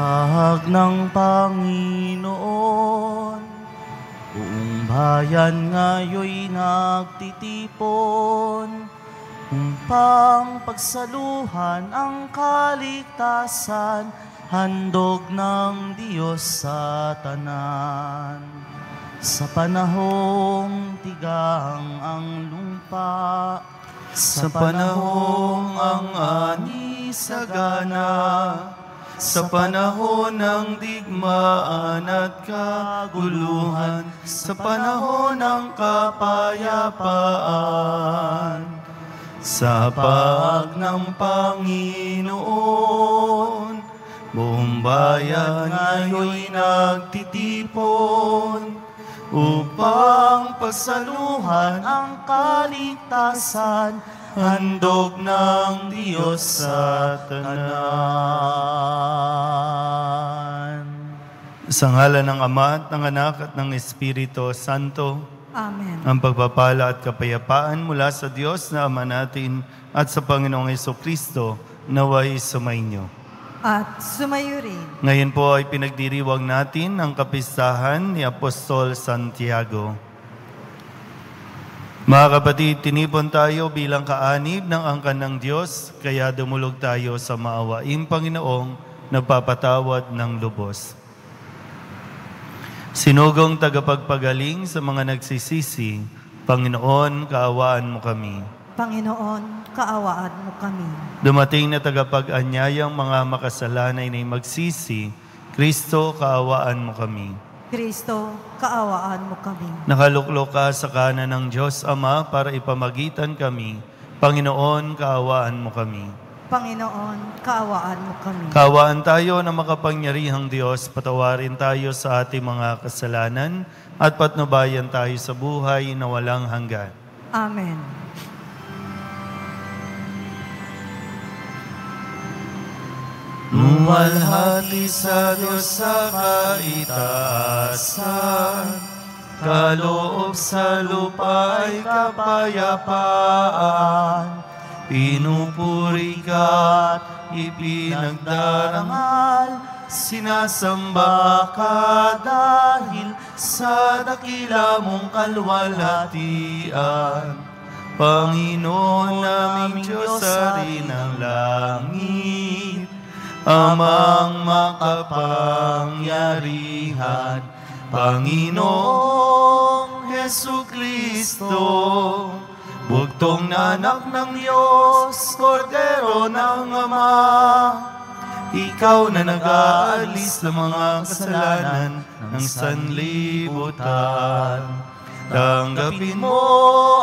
Pahayag ng Panginoon, buong bayan ngayon'y nagtitipon upang pagsaluhan ang kaligtasan, handog ng Diyos sa tanan. Sa panahong tigang ang lupa, sa panahong ang ani sagana, sa panahon ng digmaan at kaguluhan, sa panahon ng kapayapaan, sa pag ng Panginoon, buong bayan ngayon'y nagtitipon upang pagsaluhan ang kaligtasan, handog ng Diyos sa tanan. Sa ngalan ng Ama at ng Anak at ng Espiritu Santo. Amen. Ang pagpapala at kapayapaan mula sa Diyos na Ama natin at sa Panginoong Jesucristo naway sumainyo. At sumayo rin. Ngayon po ay pinagdiriwang natin ang kapistahan ni Apostol Santiago. Mga kapatid, tinipon tayo bilang kaanib ng angkan ng Diyos, kaya dumulog tayo sa maawaing Panginoong nagpapatawad ng lubos. Sinugong tagapagpagaling sa mga nagsisisi, Panginoon, kaawaan mo kami. Panginoon, kaawaan mo kami. Dumating na tagapag-anyayang mga makasalanay na magsisi, Kristo, kaawaan mo kami. Kristo, kaawaan mo kami. Nakaluklok ka sa kanan ng Diyos Ama para ipamagitan kami. Panginoon, kaawaan mo kami. Panginoon, kaawaan mo kami. Kaawaan tayo na makapangyarihang Diyos, patawarin tayo sa ating mga kasalanan at patnubayan tayo sa buhay na walang hanggan. Amen. Luwalhati sa Diyos sa kaitaasan, kaloob sa lupa ay kapayapaan. Pinupuri ka at ipinagdarangal, sinasamba ka dahil sa dakila mong kalwalhatian. Panginoon naming Diyos sa rin ng langit, Amang makapangyarihan, Panginoong Jesucristo, bugtong na anak ng Diyos, Kordero ng Ama, ikaw na nag-aalis ng mga kasalanan ng sanlibutan. Tanggapin mo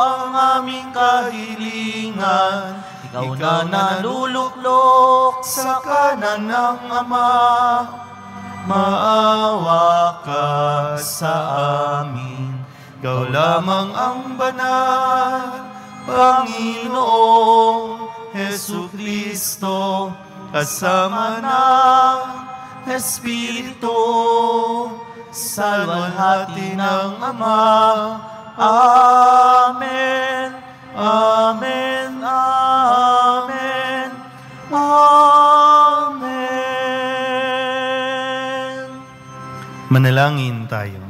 ang aming kahilingan, ikaw na naluluklok sa kanan ng Ama. Maawa ka sa amin, ikaw lamang ang banal, Panginoong Jesucristo, kasama ng Espiritu, sa luwalhati ng Ama. Amen. Amen. Amen. Amen. Manalangin tayo.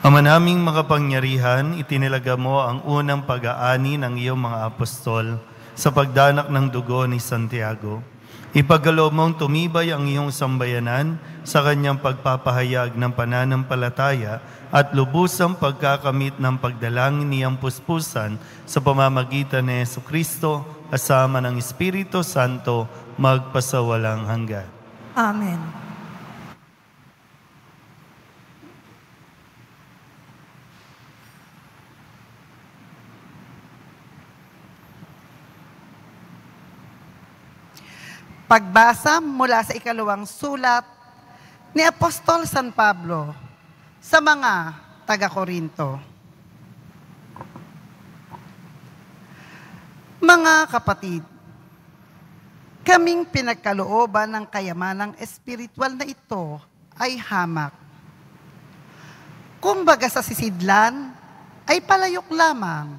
Ama naming makapangyarihan, itinilaga mo ang unang pag-aani ng iyong mga apostol sa pagdanak ng dugo ni Santiago. Ipagkaloob mong tumibay ang iyong sambayanan sa kanyang pagpapahayag ng pananampalataya at lubusang pagkakamit ng pagdalangin niyang puspusan sa pamamagitan ni Jesucristo kasama ng Espiritu Santo magpasawalang hanggan. Amen. Pagbasa mula sa ikalawang sulat ni Apostol San Pablo sa mga taga-Korinto. Mga kapatid, kaming pinagkalooban ng kayamanang espiritual na ito ay hamak. Kumbaga sa sisidlan ay palayok lamang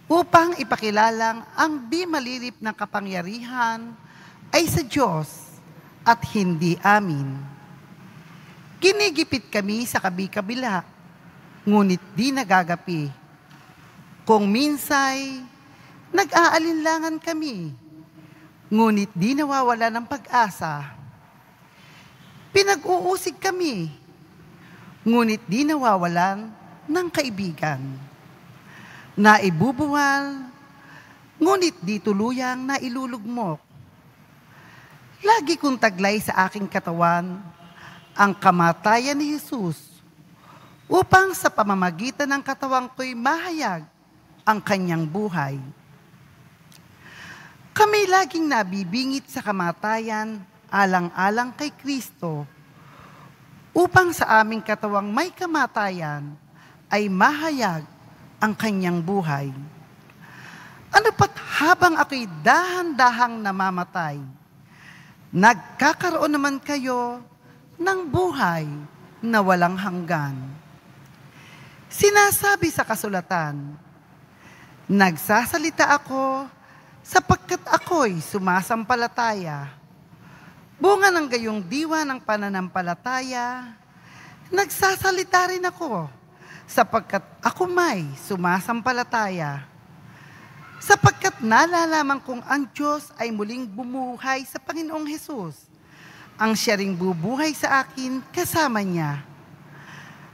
upang ipakilalang ang di malilip ng kapangyarihan ay sa Diyos at hindi amin. Ginigipit kami sa kabi-kabila, ngunit di nagagapi. Kung minsay, nag-aalinlangan kami, ngunit di nawawala ng pag-asa. Pinag-uusig kami, ngunit di nawawalan ng kaibigan. Naibubuwal, ngunit di tuluyang nailulugmok. Lagi kong taglay sa aking katawan ang kamatayan ni Jesus upang sa pamamagitan ng katawang ko'y mahayag ang kanyang buhay. Kami laging nabibingit sa kamatayan alang-alang kay Kristo upang sa aming katawang may kamatayan ay mahayag ang kanyang buhay. Ano pat habang ako'y dahan-dahang namamatay, nagkakaroon naman kayo ng buhay na walang hanggan. Sinasabi sa kasulatan, nagsasalita ako sapagkat ako'y sumasampalataya. Bunga ng gayong diwa ng pananampalataya, nagsasalita rin ako sapagkat ako may sumasampalataya. Sapagkat nalalaman kong ang Diyos ay muling bumuhay sa Panginoong Hesus, ang siya ring bubuhay sa akin kasama niya,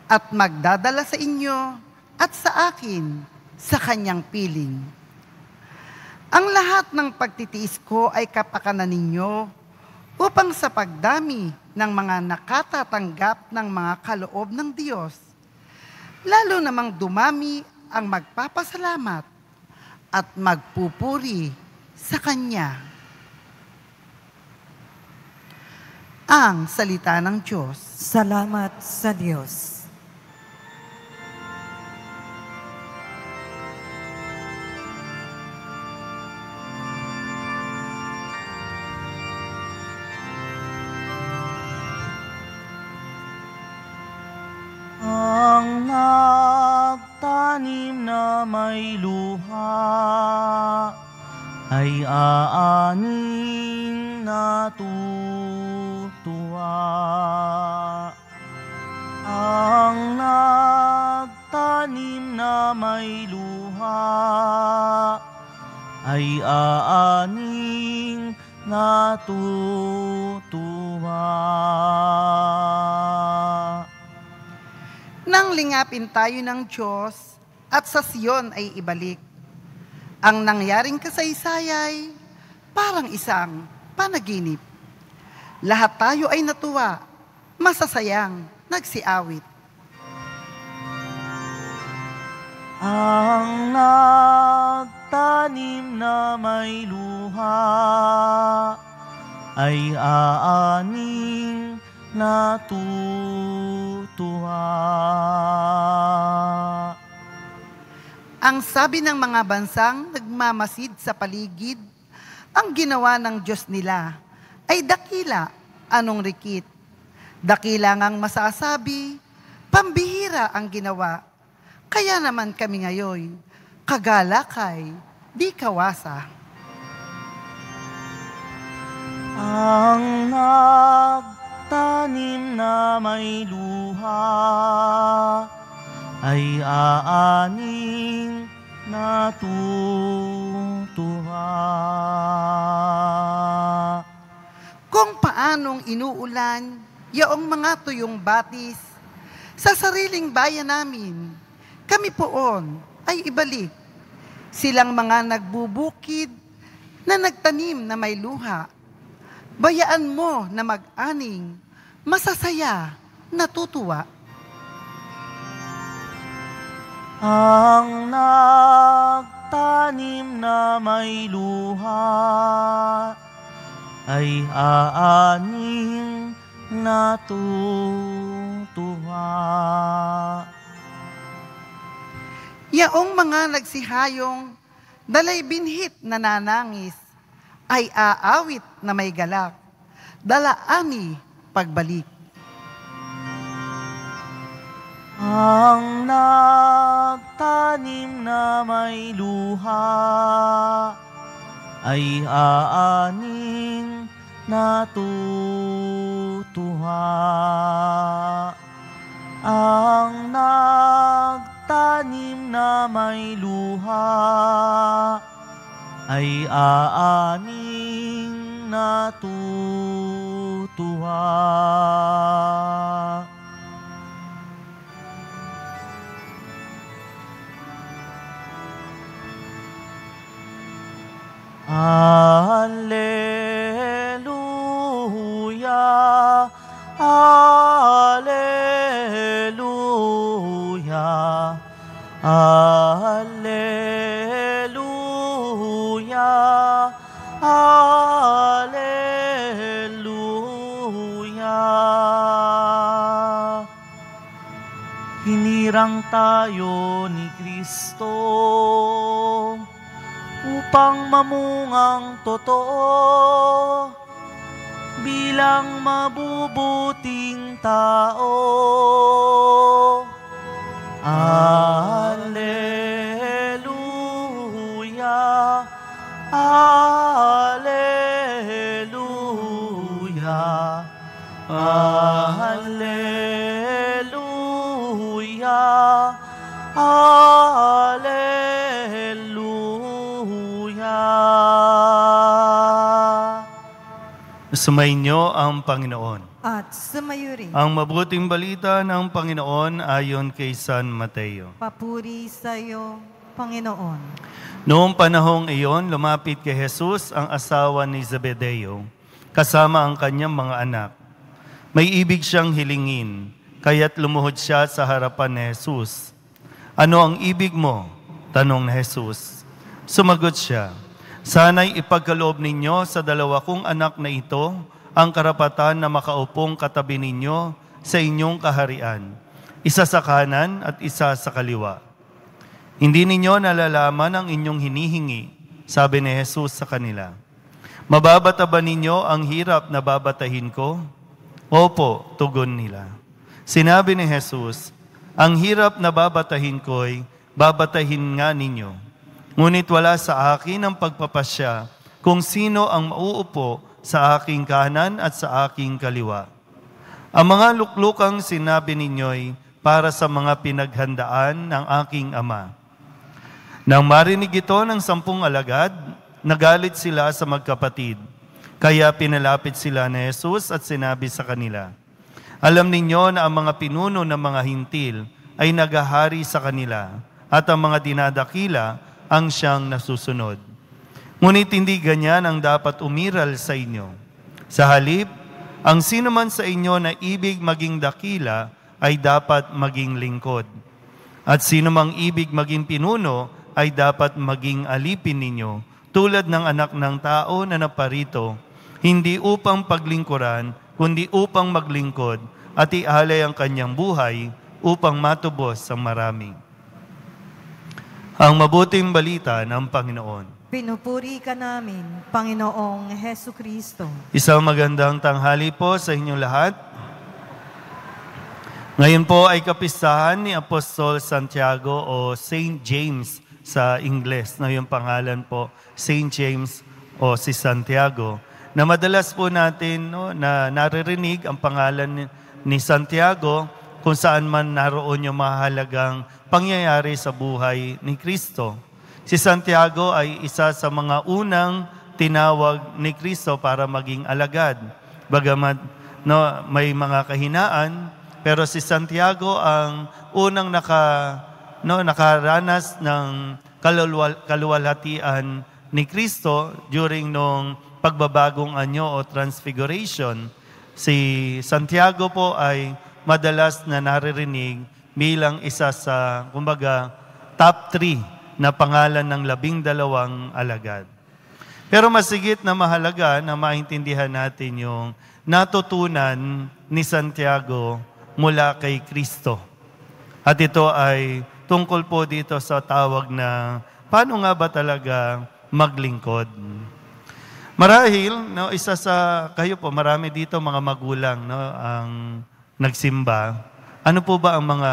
at magdadala sa inyo at sa akin sa kanyang piling. Ang lahat ng pagtitiis ko ay kapakanan ninyo upang sa pagdami ng mga nakatatanggap ng mga kaloob ng Diyos, lalo namang dumami ang magpapasalamat at magpupuri sa Kanya. Ang salita ng Diyos. Salamat sa Diyos. Ang nagtanim na may luha ay aaning natutuwa. Ang nagtanim na may luha ay aaning natutuwa. Nang lingapin tayo ng Diyos at sa Siyon ay ibalik, ang nangyaring kasaysayay parang isang panaginip. Lahat tayo ay natuwa, masasayang nagsiawit. Ang nagtanim na may luha ay aaning natutuwa. Ang sabi ng mga bansang nagmamasid sa paligid, ang ginawa ng Diyos nila ay dakila, anong rikit. Dakila ngang masasabi, pambihira ang ginawa. Kaya naman kami ngayon, kagalakay, di kawasa. Ang nagtanim na may luha ay aaning natutuwa. Kung paanong inuulan yaong mga tuyong batis sa sariling bayan namin, kami poon ay ibalik. Silang mga nagbubukid na nagtanim na may luha, bayaan mo na mag-aning, masasaya, natutuwa. Ang nagtanim na may luha ay aaning natutuwa. Yaong mga nagsihayong dalay binhit na nanangis ay aawit na may galak, dalaani pagbalik. Ang nagtanim na may luha ay aaning natutuwa. luha. Ang nagtanim na may luha ay aaning natutuwa. Alleluia, alleluia, alleluia, alleluia. Hinirang tayo ni Kristo upang mamungang totoo bilang mabubuting tao. Alleluia, alleluia, alleluia, alleluia. Sumainyo ang Panginoon. At sumayo rin. Ang mabuting balita ng Panginoon ayon kay San Mateo. Papuri sa iyo, Panginoon. Noong panahong iyon, lumapit kay Jesus ang asawa ni Zebedeo, kasama ang kanyang mga anak. May ibig siyang hilingin, kaya't lumuhod siya sa harapan ni Jesus. Ano ang ibig mo? Tanong ni Jesus. Sumagot siya, sana'y ipagkaloob ninyo sa dalawa kong anak na ito ang karapatan na makaupong katabi ninyo sa inyong kaharian, isa sa kanan at isa sa kaliwa. Hindi ninyo nalalaman ang inyong hinihingi, sabi ni Jesus sa kanila. Mababata ba ninyo ang hirap na babatahin ko? Opo, tugon nila. Sinabi ni Jesus, ang hirap na babatahin ko'y babatahin nga ninyo. Ngunit wala sa akin ang pagpapasya kung sino ang mauupo sa aking kanan at sa aking kaliwa. Ang mga luklukang sinabi ninyo'y para sa mga pinaghandaan ng aking Ama. Nang marinig ito ng 10 alagad, nagalit sila sa magkapatid. Kaya pinalapit sila ni Jesus at sinabi sa kanila, alam ninyo na ang mga pinuno ng mga hintil ay nagahari sa kanila at ang mga dinadakila ang siyang nasusunod. Ngunit hindi ganyan ang dapat umiral sa inyo. Sa halip, ang sino man sa inyo na ibig maging dakila ay dapat maging lingkod. At sino mang ibig maging pinuno ay dapat maging alipin ninyo, tulad ng anak ng tao na naparito, hindi upang paglingkuran, kundi upang maglingkod at ialay ang kanyang buhay upang matubos ang marami. Ang mabuting balita ng Panginoon. Pinupuri ka namin, Panginoong Hesu Kristo. Isang magandang tanghali po sa inyong lahat. Ngayon po ay kapistahan ni Apostol Santiago o Saint James sa Ingles. Na yung pangalan po, Saint James o si Santiago. Na madalas po natin na naririnig ang pangalan ni Santiago kung saan man naroon yung mahalagang pangyayari sa buhay ni Kristo. Si Santiago ay isa sa mga unang tinawag ni Kristo para maging alagad. Bagamat may mga kahinaan, pero si Santiago ang unang nakaranas ng kaluwalhatian ni Kristo during nung pagbabagong anyo o transfiguration. Si Santiago po ay madalas na naririnig bilang isa sa, top 3 na pangalan ng 12 alagad. Pero masigit na mahalaga na maintindihan natin yung natutunan ni Santiago mula kay Kristo. At ito ay tungkol po dito sa tawag na paano nga ba talaga maglingkod. Marahil, isa sa kayo po, marami dito mga magulang ang nagsimba. Ano po ba ang mga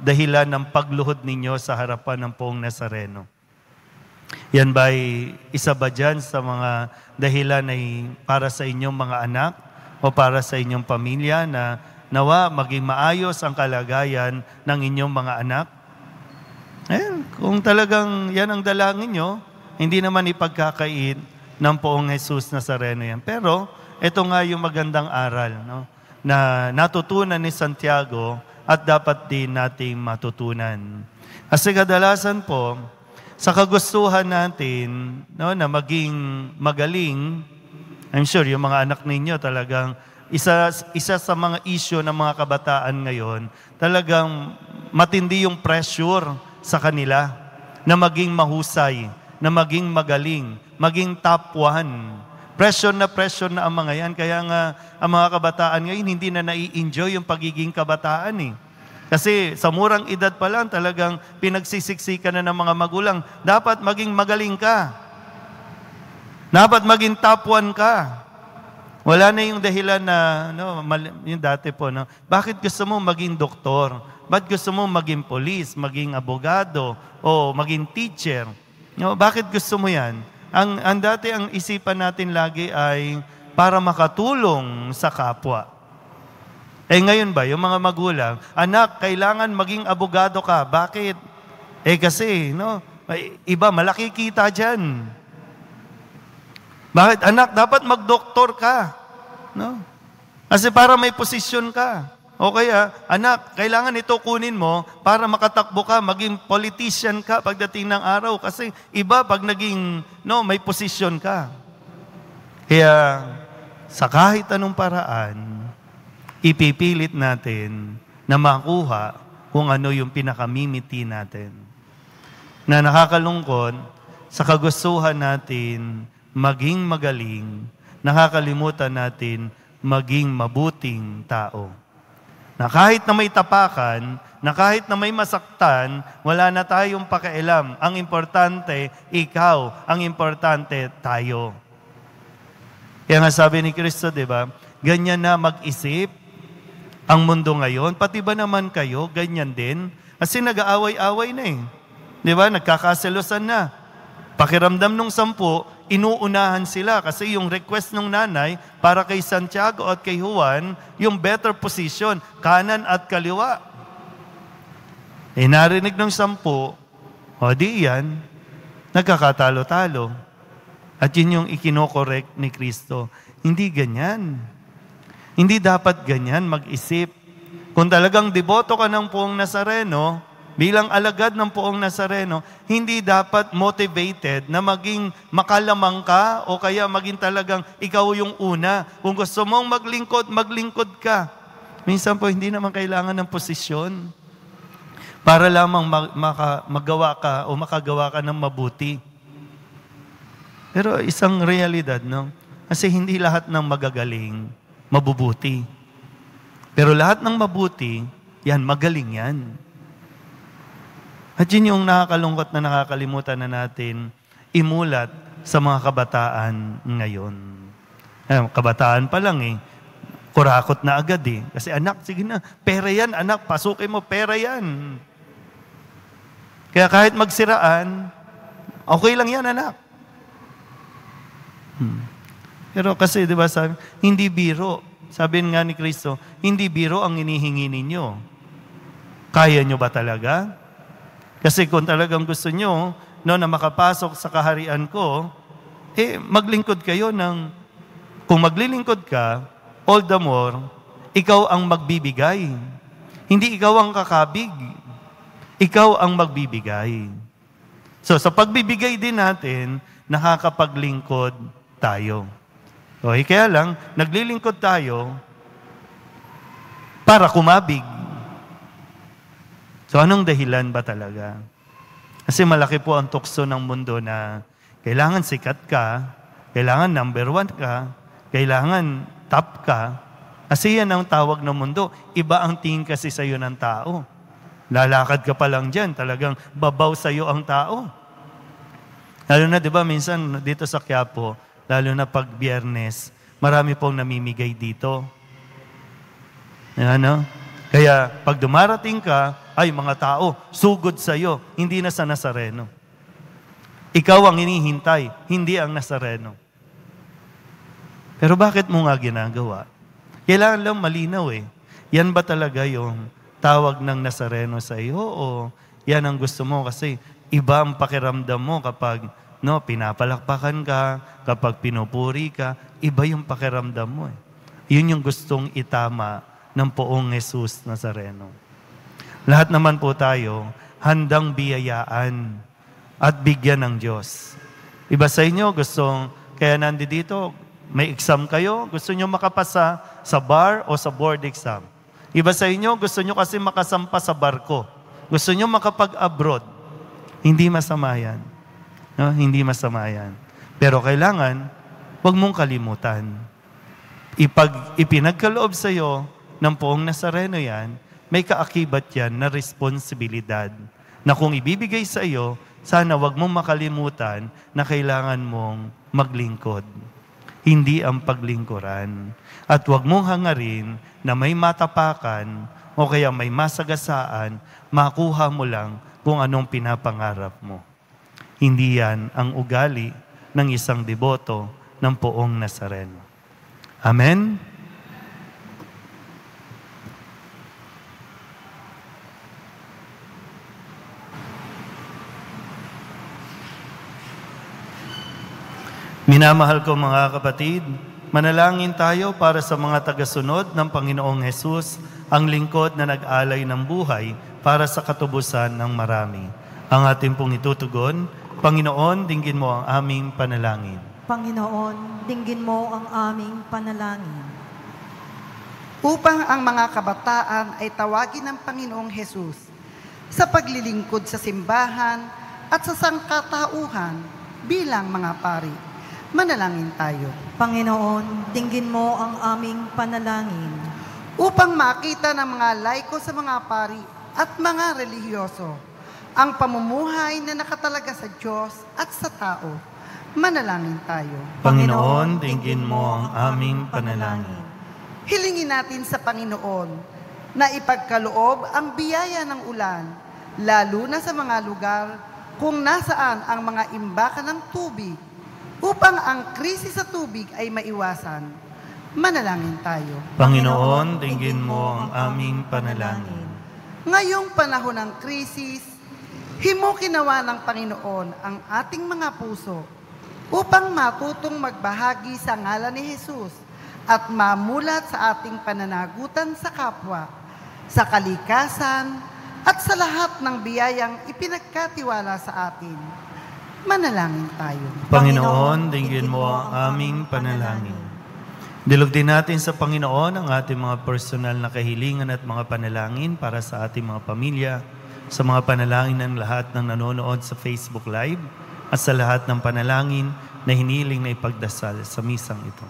dahilan ng pagluhod ninyo sa harapan ng Poong Nazareno? Yan ba isa ba dyan sa mga dahilan ay para sa inyong mga anak o para sa inyong pamilya na nawa maging maayos ang kalagayan ng inyong mga anak? Kung talagang yan ang dalangin nyo, hindi naman ipagkakait ng Poong Jesus Nazareno yan. Pero ito nga yung magandang aral, no? Na natutunan ni Santiago at dapat din nating matutunan. Kasi kadalasan po, sa kagustuhan natin, no, na maging magaling, I'm sure yung mga anak ninyo talagang isa sa mga issue ng mga kabataan ngayon, talagang matindi yung pressure sa kanila na maging mahusay, na maging magaling, maging top 1. Pressure na ang mga yan. Kaya nga, ang mga kabataan ngayon, hindi na nai-enjoy yung pagiging kabataan eh. Kasi sa murang edad pa lang, talagang pinagsisiksikan na ng mga magulang, dapat maging magaling ka. Dapat maging top 1 ka. Wala na yung dahilan na, yung dati po, bakit gusto mo maging doktor? Bakit gusto mo maging polis, maging abogado, o maging teacher? Bakit gusto mo yan? Ang dati, ang isipan natin lagi ay para makatulong sa kapwa. Ngayon ba, yung mga magulang, anak, kailangan maging abogado ka. Bakit? Kasi, iba, malaki kita dyan. Bakit? Anak, dapat magdoktor ka. Kasi para may posisyon ka. O kaya, anak, kailangan ito kunin mo para makatakbo ka, maging politician ka pagdating ng araw. Kasi iba pag naging, may posisyon ka. Kaya, sa kahit anong paraan, ipipilit natin na makuha kung ano yung pinakamimiti natin. Na nakakalungkot, sa kagustuhan natin, maging magaling, nakakalimutan natin maging mabuting tao. Na kahit na may tapakan, na kahit na may masaktan, wala na tayong pakialam. Ang importante, ikaw. Ang importante, tayo. Kaya nga sabi ni Kristo, di ba? Ganyan na mag-isip ang mundo ngayon. Pati ba naman kayo, ganyan din? Kasi nag-aaway-away na eh. Di ba? Nagkakaselosan na. Pakiramdam nung 10, inuunahan sila kasi yung request ng nanay para kay Santiago at kay Juan, yung better position, kanan at kaliwa. Narinig ng 10, di yan, nagkakatalo-talo. At yun yung ikinokorek ni Kristo. Hindi ganyan. Hindi dapat ganyan mag-isip. Kung talagang deboto ka ng Poong Nazareno, bilang alagad ng Poong Nazareno, hindi dapat motivated na maging makalamang ka o kaya maging talagang ikaw yung una. Kung gusto mong maglingkod ka. Minsan po, hindi naman kailangan ng posisyon para lamang magawa ka o makagawa ka ng mabuti. Pero isang realidad, kasi hindi lahat ng magagaling, mabubuti. Pero lahat ng mabuti, yan, magaling yan. At yun yung nakakalungkot na nakakalimutan na natin imulat sa mga kabataan ngayon. Kabataan pa lang kurakot na agad Kasi anak, sige na, pera yan, anak, pasukin mo, pera yan. Kaya kahit magsiraan, okay lang yan, anak. Pero kasi, di ba, sabi, hindi biro. Sabi nga ni Kristo, hindi biro ang inihingi ninyo. Kaya nyo ba talaga? Kasi kung talagang gusto nyo na makapasok sa kaharian ko, maglingkod kayo kung maglilingkod ka, all the more, ikaw ang magbibigay. Hindi ikaw ang kakabig. Ikaw ang magbibigay. So, sa pagbibigay din natin, nakakapaglingkod tayo. Okay, kaya lang, naglilingkod tayo para kumabig. So, anong dahilan ba talaga? Kasi malaki po ang tukso ng mundo na kailangan sikat ka, kailangan number 1 ka, kailangan top ka. Kasi yan ang tawag ng mundo. Iba ang tingin kasi sa'yo ng tao. Lalakad ka pa lang dyan, talagang babaw sa'yo ang tao. Lalo na, di ba, minsan dito sa Quiapo, lalo na pag Biyernes, marami pong namimigay dito. Kaya, pag dumarating ka, ay mga tao, sugod sa'yo, hindi na sa Nazareno. Ikaw ang hinihintay, hindi ang Nazareno. Pero bakit mo nga ginagawa? Kailangan lang malinaw eh. Yan ba talaga yung tawag ng Nazareno sa iyo o yan ang gusto mo? Kasi iba ang pakiramdam mo kapag pinapalakpakan ka, kapag pinupuri ka, iba yung pakiramdam mo eh. Yun yung gustong itama ng poong Jesus Nazareno. Lahat naman po tayo handang biyayaan at bigyan ng Diyos. Iba sa inyo, kaya nandito, may exam kayo, gusto nyo makapasa sa bar o sa board exam. Iba sa inyo, gusto nyo kasi makasampa sa barko. Gusto nyo makapag-abroad. Hindi masama yan. No? Hindi masama yan. Pero kailangan, huwag mong kalimutan. Ipinagkaloob sa iyo ng poong Nazareno yan, may kaakibat yan na responsibilidad. Na kung ibibigay sa iyo, sana wag mong makalimutan na kailangan mong maglingkod. Hindi ang paglingkuran. At wag mong hangarin na may matapakan o kaya may masagasaan, makuha mo lang kung anong pinapangarap mo. Hindi yan ang ugali ng isang deboto ng poong Nazareno. Amen? Minamahal ko mga kapatid, manalangin tayo para sa mga tagasunod ng Panginoong Hesus, ang lingkod na nag-alay ng buhay para sa katubusan ng marami. Ang ating pong itutugon, Panginoon, dinggin mo ang aming panalangin. Panginoon, dinggin mo ang aming panalangin. Upang ang mga kabataan ay tawagin ng Panginoong Hesus sa paglilingkod sa simbahan at sa sangkatauhan bilang mga pari. Manalangin tayo. Panginoon, dinggin mo ang aming panalangin. Upang makita ng mga laiko sa mga pari at mga relihiyoso ang pamumuhay na nakatalaga sa Diyos at sa tao. Manalangin tayo. Panginoon, dinggin mo ang aming panalangin. Hilingin natin sa Panginoon na ipagkaloob ang biyaya ng ulan, lalo na sa mga lugar kung nasaan ang mga imbakan ng tubig, upang ang krisis sa tubig ay maiwasan. Manalangin tayo. Panginoon, dinggin mo ang aming panalangin. Ngayong panahon ng krisis, himukin nawa ng Panginoon ang ating mga puso upang matutong magbahagi sa ngalan ni Jesus at mamulat sa ating pananagutan sa kapwa, sa kalikasan at sa lahat ng biyayang ipinagkatiwala sa atin. Manalangin tayo. Panginoon, dinggin mo ang aming panalangin. Dilog din natin sa Panginoon ang ating mga personal na kahilingan at mga panalangin para sa ating mga pamilya, sa mga panalangin ng lahat ng nanonood sa Facebook Live, at sa lahat ng panalangin na hiniling na ipagdasal sa misang ito.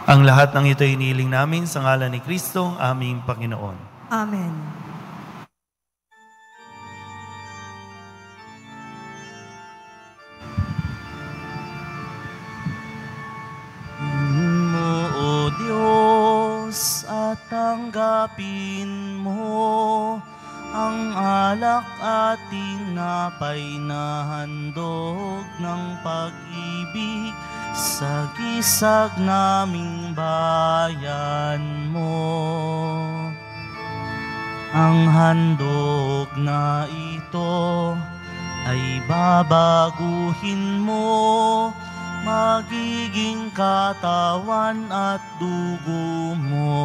Ang lahat ng ito hiniling namin sa ngalan ni Kristo, aming Panginoon. Amen. O Diyos, at tanggapin mo ang alak at tinapay na handog ng pag-ibig sa gisag naming bayan mo. Ang handog na ito ay babaguhin mo, magiging katawan at dugo mo.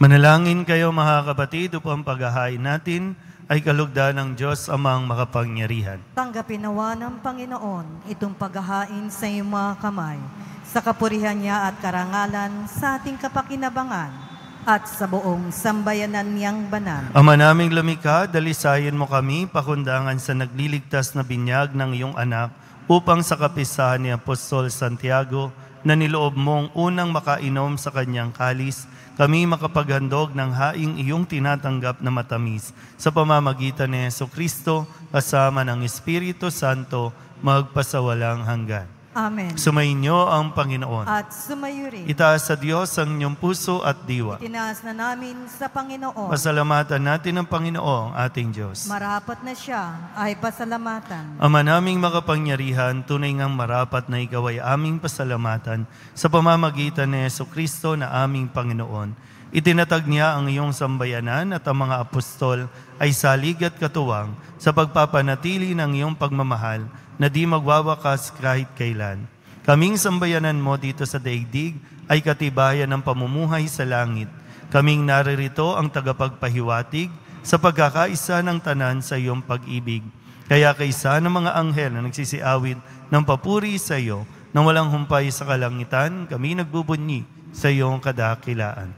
Manalangin kayo mga kapatid upang paghahain natin ay kalugdan ng Diyos amang makapangyarihan. Tanggapin nawa ng Panginoon itong paghahain sa iyong mga kamay, sa kapurihan niya at karangalan sa ating kapakinabangan at sa buong sambayanan niyang banal. Ama naming lumikha, dalisayan mo kami pakundangan sa nagliligtas na binyag ng iyong anak upang sa kapisahan ni Apostol Santiago na niloob mong unang makainom sa kanyang kalis, kami makapaghandog ng haing iyong tinatanggap na matamis sa pamamagitan ni Jesucristo kasama ng Espiritu Santo magpasawalang hanggan. Amen. Sumainyo ang Panginoon. At sumayo rin. Itaas sa Diyos ang inyong puso at diwa. Itinaas na namin sa Panginoon. Pasalamatan natin ang Panginoong ating Diyos. Marapat na siya ay pasalamatan. Ama naming makapangyarihan, tunay ngang marapat na ikaw ay aming pasalamatan sa pamamagitan ni Jesucristo na aming Panginoon. Itinatag niya ang iyong sambayanan at ang mga apostol ay salig at katuwang sa pagpapanatili ng iyong pagmamahal na di magwawakas kahit kailan. Kaming sambayanan mo dito sa daigdig ay katibayan ng pamumuhay sa langit. Kaming naririto ang tagapagpahiwatig sa pagkakaisa ng tanan sa iyong pag-ibig. Kaya kaisa ng mga anghel na nagsisiawit ng papuri sa iyo nang walang humpay sa kalangitan, kami nagbubunyi sa iyong kadakilaan.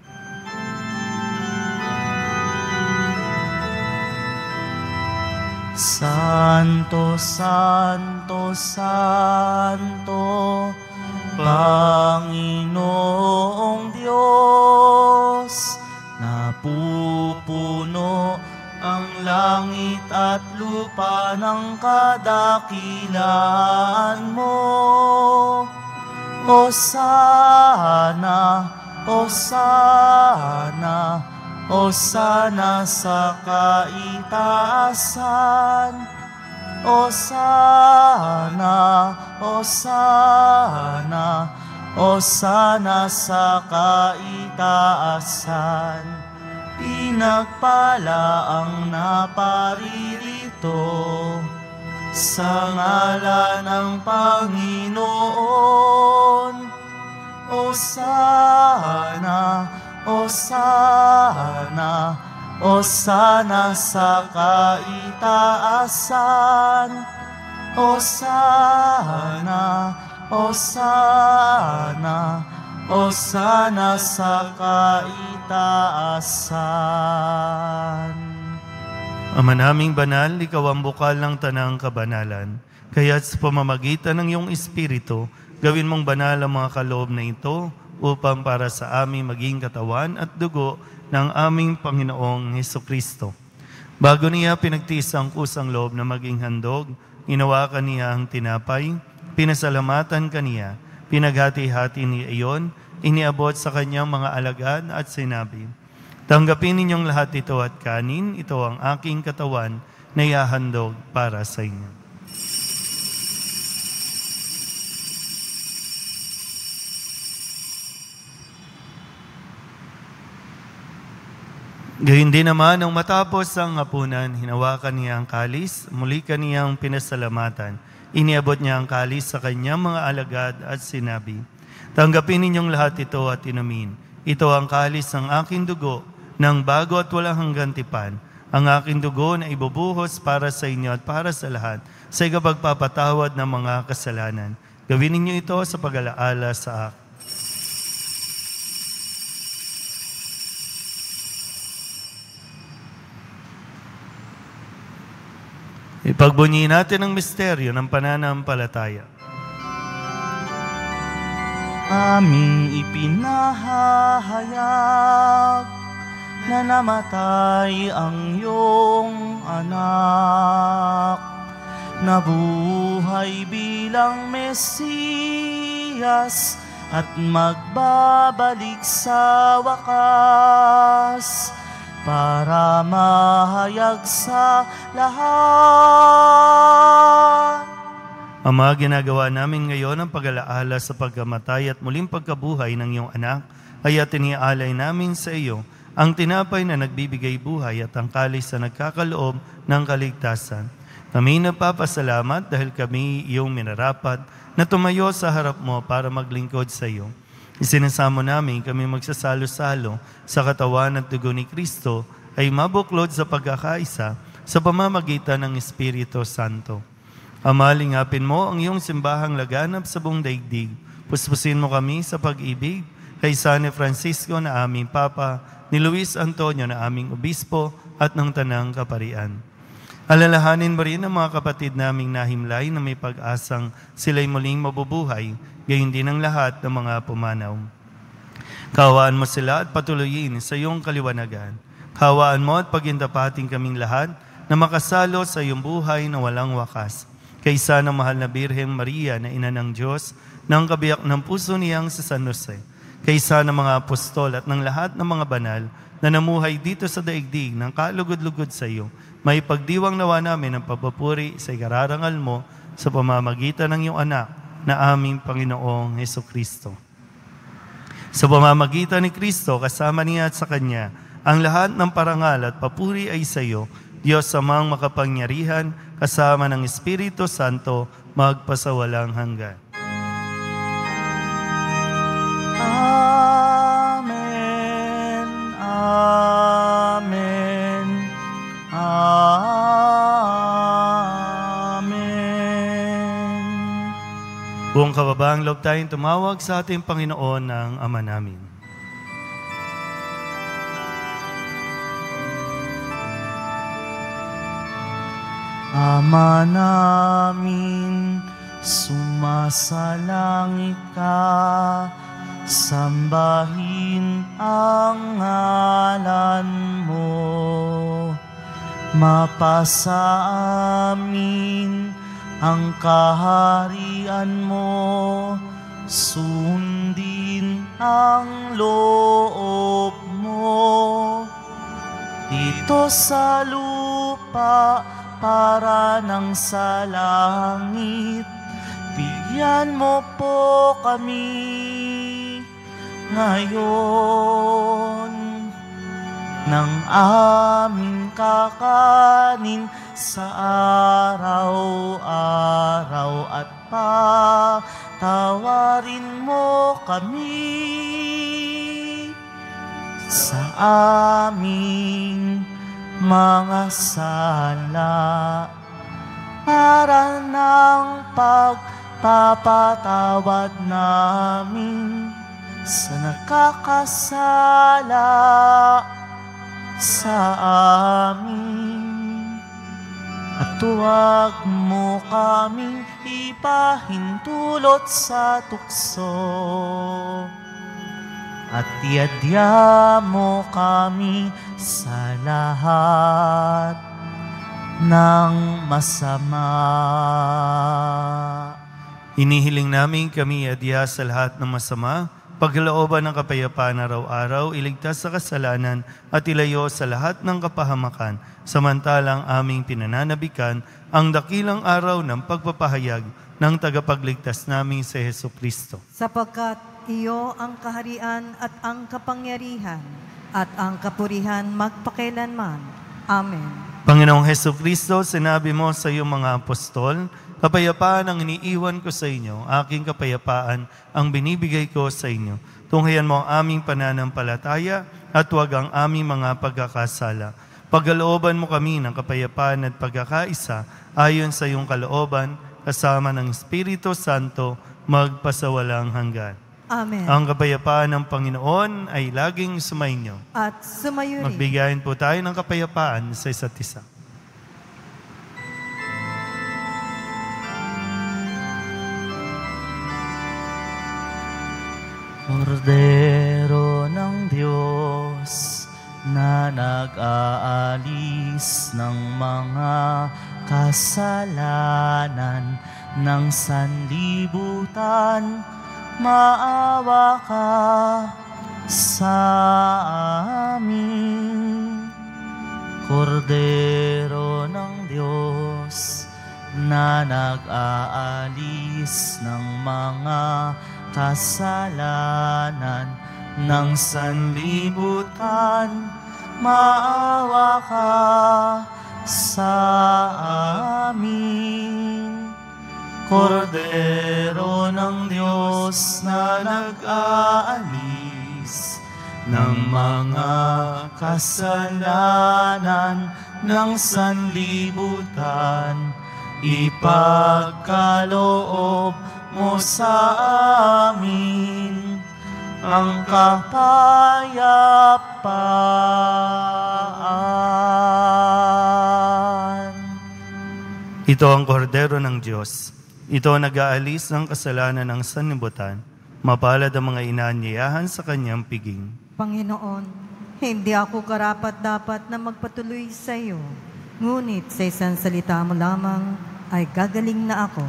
Santo, Santo, Santo, Panginoong Diyos, napupuno ang langit at lupa ng kadakilaan mo. Hosana, Hosana, Hosana sa kaitaasan. Hosana, Hosana, Hosana sa kaitaasan. Pinagpala ang naparirito sa ngalan ng Panginoon. Hosana, Hosana, Hosana sa kaitaasan. Hosana, Hosana, Hosana sa kaitaasan. Ama naming banal, ikaw ang bukal ng tanang kabanalan. Kaya't sa pamamagitan ng iyong Espiritu, gawin mong banal ang mga kaloob na ito upang para sa aming maging katawan at dugo ng aming Panginoong Hesukristo. Bago niya pinagtiis ang kusang loob na maging handog, inawakan niya ang tinapay, pinasalamatan kaniya, pinaghati-hati niya iyon, iniabot sa kanyang mga alagad at sinabi, "Tanggapin ninyong lahat ito at kanin, ito ang aking katawan na ihahandog para sa inyo." Gayun din naman, nang matapos ang hapunan, hinawakan niya ang kalis, muli kaniyang pinasalamatan. Iniabot niya ang kalis sa kanyang mga alagad at sinabi, "Tanggapin ninyong lahat ito at inumin. Ito ang kalis ng aking dugo, ng bago at walang hanggang tipan. Ang aking dugo na ibubuhos para sa inyo at para sa lahat, sa ikapagpapatawad ng mga kasalanan. Gawin ninyo ito sa pag-alaala sa akin." Ipagbunyi natin ang misteryo ng pananampalataya. Aming ipinahahayag na namatay ang iyong anak, nabuhay bilang Mesiyas at magbabalik sa wakas para mahayag sa lahat. Ama, ginagawa namin ngayon ang pag-alaala sa pagkamatay at muling pagkabuhay ng iyong anak, kaya tiniaalay namin sa iyo ang tinapay na nagbibigay buhay at ang kalis na nagkakaloob ng kaligtasan. Kami nagpapasalamat dahil kami iyong minarapat na tumayo sa harap mo para maglingkod sa iyo. Isinasamo namin kami magsasalo-salo sa katawan at dugo ni Kristo ay mabuklod sa pagkakaisa sa pamamagitan ng Espiritu Santo. Ama, lingapin mo ang iyong simbahang laganap sa buong daigdig. Puspusin mo kami sa pag-ibig kay San Francisco na aming Papa, ni Luis Antonio na aming Obispo at ng Tanang Kaparian. Alalahanin mo rin ang mga kapatid naming nahimlay na may pag-asang sila'y muling mabubuhay, gayon din ang lahat ng mga pumanaw. Kawaan mo sila at patuloyin sa iyong kaliwanagan. Kawaan mo at pagindapating kaming lahat na makasalo sa iyong buhay na walang wakas. kaysa ng mahal na Birheng Maria na ina ng Diyos, ng kabiyak ng puso niyang si San Jose, kaysa ng mga apostol at ng lahat ng mga banal na namuhay dito sa daigdig ng kalugod-lugod sa iyo, may pagdiwang nawa namin ang papapuri sa ikararangal mo sa pamamagitan ng iyong anak na aming Panginoong Hesukristo. Sa pamamagitan ni Kristo, kasama niya at sa Kanya, ang lahat ng parangal at papuri ay sa iyo, Diyos amang makapangyarihan, kasama ng Espiritu Santo, magpasawalang hanggan. Amen. Amen. Amen. Buong kababaang loob tayong tumawag sa ating Panginoon ng Ama namin. Ama namin, sumasalangit ka, sambahin ang ngalan mo. Mapasa amin ang kaharian mo, sundin ang loob mo. Dito sa lupa, para ng sa langit, bigyan mo po kami ngayon ng aming kakanin sa araw-araw at patawarin mo kami sa aming mga sala, para ng pagpapatawad namin sa nakakasala sa amin. At huwag mo kaming ipahintulot sa tukso, at iadya mo kami sa lahat ng masama. Hinihiling namin kami adya sa lahat ng masama, pagkalooban ng kapayapaan araw-araw, iligtas sa kasalanan at ilayo sa lahat ng kapahamakan, samantalang aming pinananabikan ang dakilang araw ng pagpapahayag ng tagapagligtas naming si Hesukristo. Sapagkat iyo ang kaharian at ang kapangyarihan at ang kapurihan magpakailanman. Amen. Panginoong Hesukristo, sinabi mo sa iyong mga apostol, kapayapaan ang iniiwan ko sa inyo, aking kapayapaan ang binibigay ko sa inyo. Tunghayan mo ang aming pananampalataya at huwag ang aming mga pagkakasala. Pagkalooban mo kami ng kapayapaan at pagkakaisa ayon sa iyong kalooban, kasama ng Espiritu Santo, magpasawalang hanggan. Amen. Ang kapayapaan ng Panginoon ay laging sumainyo. At sumayo rin. Magbigayin po tayo ng kapayapaan sa isa't isa. Kordero ng Diyos na nag-aalis ng mga kasalanan ng sanlibutan, maawa ka sa amin. Kordero ng Diyos na nag-aalis ng mga kasalanan ng sanlibutan, maawa ka sa amin. Kordero ng Diyos na nag-aalis ng mga kasalanan ng sanlibutan, ipagkaloob mo sa amin ang kapayapaan. Ito ang kordero ng Diyos. Ito ang nag-aalis ng kasalanan ng sanlibutan. Mapalad ang mga inaanyayahan sa kanyang piging. Panginoon, hindi ako karapat-dapat na magpatuloy sa iyo. Ngunit sa isang salita mo lamang, ay gagaling na ako.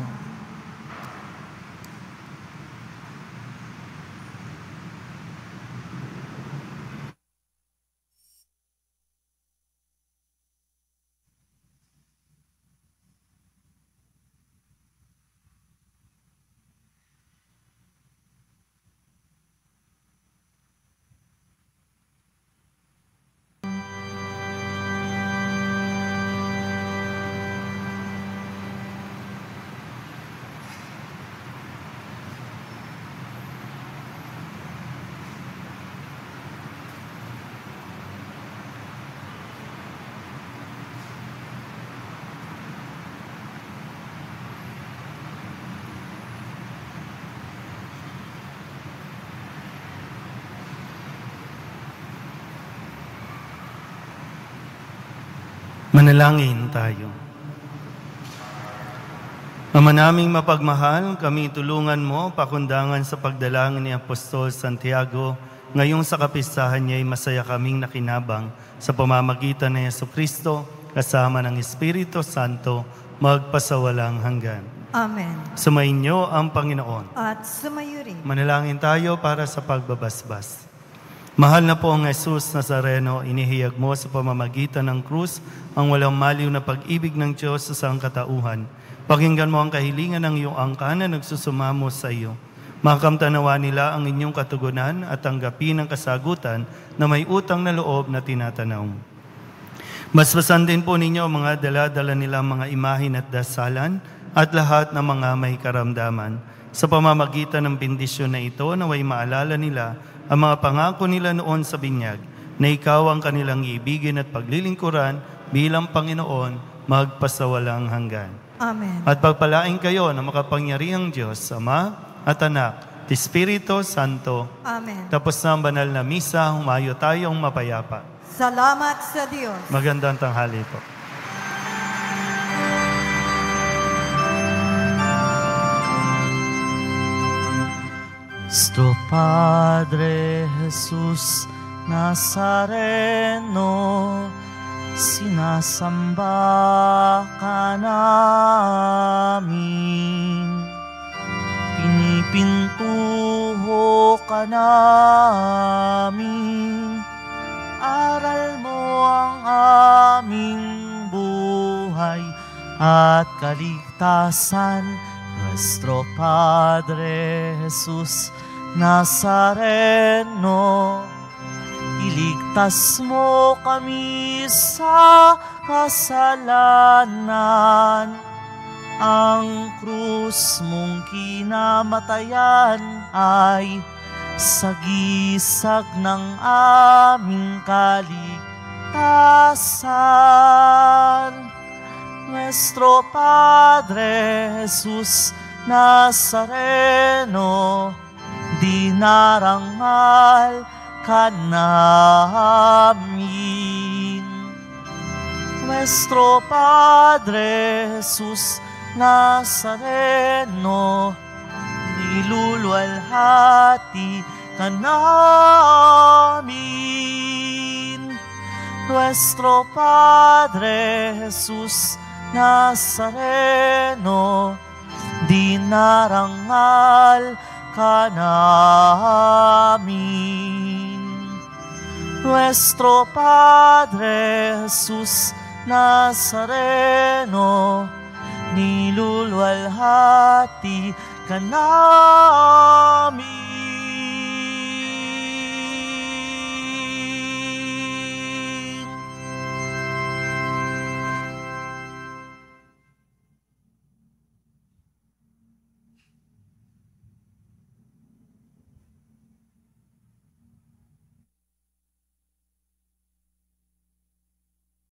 Manalangin tayo. Ama naming mapagmahal, kami tulungan mo pakundangan sa pagdalangin ni Apostol Santiago. Ngayong sa kapistahan niya ay masaya kaming nakinabang sa pamamagitan ni Jesucristo kasama ng Espiritu Santo magpasawalang hanggan. Amen. Sumainyo ang Panginoon. At sumayo rin. Manalangin tayo para sa pagbabasbas. Mahal na po ang Jesus Nazareno, inihiyag mo sa pamamagitan ng krus ang walang maliw na pag-ibig ng Diyos sa sangkatauhan. Pakinggan mo ang kahilingan ng iyong angkan na nagsusumamo sa iyo. Makamtanawa nila ang inyong katugunan at tanggapin ang kasagutan na may utang na loob na tinatanaw. Basbasan din po ninyo ang mga dala-dala nilang mga imahin at dasalan at lahat ng mga may karamdaman. Sa pamamagitan ng bendisyon na ito, naway maalala nila ang mga pangako nila noon sa binyag, na ikaw ang kanilang ibigin at paglilingkuran bilang Panginoon magpasawalang hanggan. Amen. At pagpalain kayo ng makapangyarihang Diyos, Ama at Anak, at Espiritu Santo. Amen. Tapos na ang banal na misa, humayo tayong mapayapa. Salamat sa Diyos. Magandang tanghali po. Nuestro Padre Jesús Nazareno, sinasamba ka namin, pinipintuho ka namin, aral mo ang aming buhay at kaligtasan. Nuestro Padre Jesús Nazareno, iligtas mo kami sa kasalanan. Ang krus mong kinamatayan ay sagisag ng aming kaligtasan. Nuestro Padre Jesús Nazareno, dinarangal ka namin. Nuestro Padre Jesús Nazareno, niluluwalhati ka namin. Nuestro Padre Jesús Nazareno, dinarangal ka namin. Nuestro Padre Jesús Nazareno, niluluwalhati ka namin.